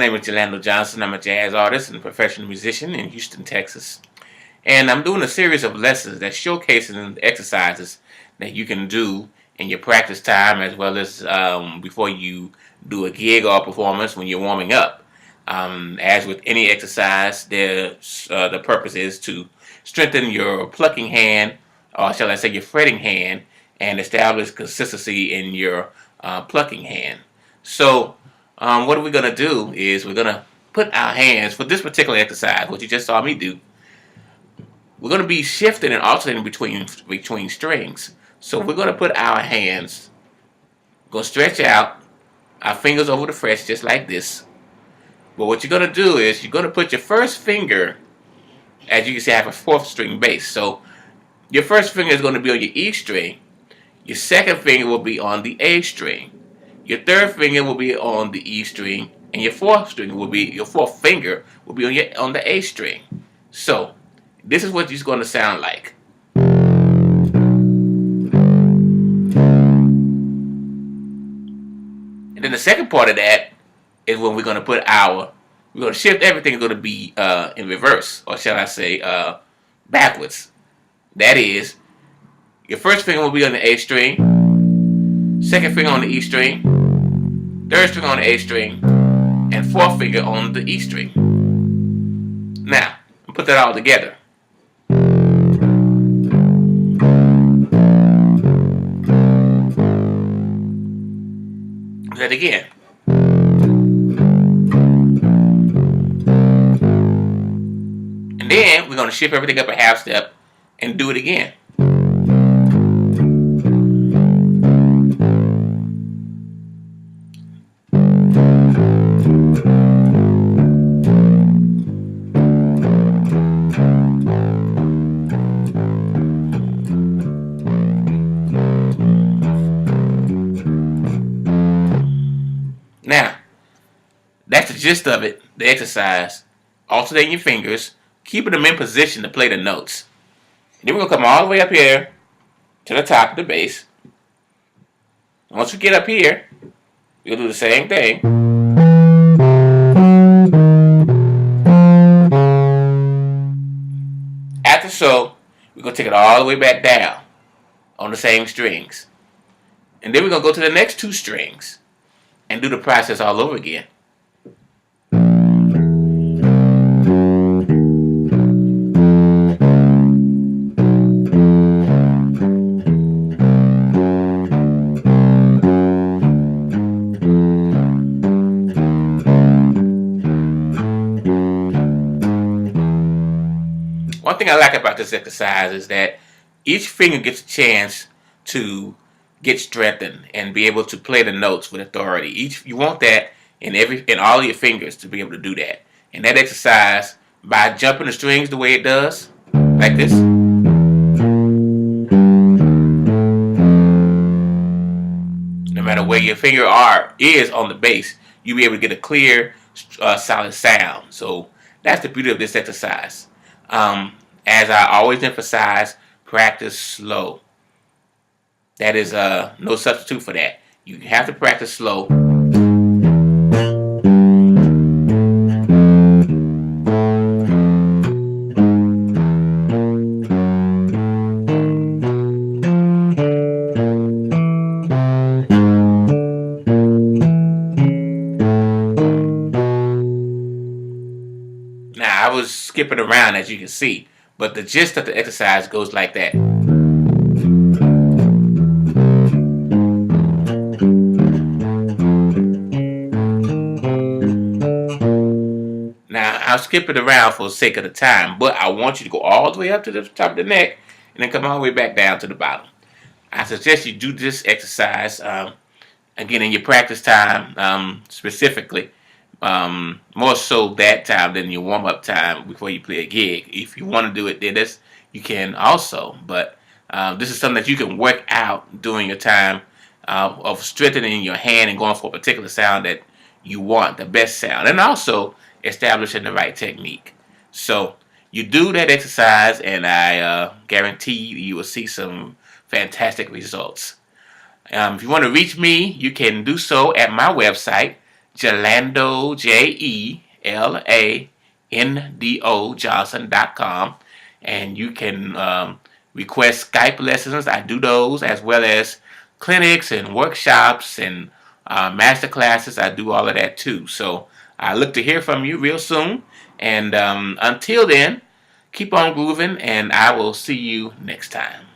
name is Jelando Johnson. I'm a jazz artist and a professional musician in Houston, Texas. And I'm doing a series of lessons that showcasing exercises that you can do in your practice time as well as before you do a gig or a performance when you're warming up. As with any exercise, the purpose is to strengthen your plucking hand, or shall I say your fretting hand, and establish consistency in your plucking hand. So what are we going to do is we're going to put our hands, for this particular exercise, what you just saw me do, we're going to be shifting and alternating between strings. So we're going to put our hands, going to stretch out, our fingers over the frets just like this. But what you're going to do is you're going to put your first finger, as you can see I have a 4th string bass. So your first finger is going to be on your E string. Your second finger will be on the A string. Your third finger will be on the E string, and your fourth finger will be on the A string. So this is what it's going to sound like. And then the second part of that is when we're going to we're going to shift everything. Is going to be in reverse, or shall I say backwards. That is, your first finger will be on the A string, second finger on the E string, third string on the A string, and fourth finger on the E string. Now, put that all together. Do that again. And then we're going to shift everything up a half step and do it again. Now, that's the gist of it, the exercise. Alternating your fingers, keeping them in position to play the notes. And then we're going to come all the way up here to the top of the bass. And once we get up here, we'll do the same thing. After so, we're going to take it all the way back down on the same strings. And then we're going to go to the next 2 strings and do the process all over again. One thing I like about this exercise is that each finger gets a chance to get strengthened and be able to play the notes with authority. You want that in all of your fingers to be able to do that. And that exercise, by jumping the strings the way it does, like this, no matter where your finger is on the bass, you'll be able to get a clear, solid sound. So that's the beauty of this exercise. As I always emphasize, practice slow. That is no substitute for that. You have to practice slow. Now, I was skipping around, as you can see, but the gist of the exercise goes like that. Now, I'll skip it around for the sake of the time, but I want you to go all the way up to the top of the neck and then come all the way back down to the bottom. I suggest you do this exercise, again, in your practice time, specifically. More so that time than your warm-up time before you play a gig. If you want to do it, then you can also. But this is something that you can work out during your time of strengthening your hand and going for a particular sound that you want, the best sound, and also establishing the right technique. So you do that exercise, and I guarantee you will see some fantastic results. If you want to reach me, you can do so at my website, Jelando, Jelando Johnson.com, and you can request Skype lessons. I do those, as well as clinics and workshops and master classes. I do all of that too. So I look to hear from you real soon. And until then, keep on grooving, and I will see you next time.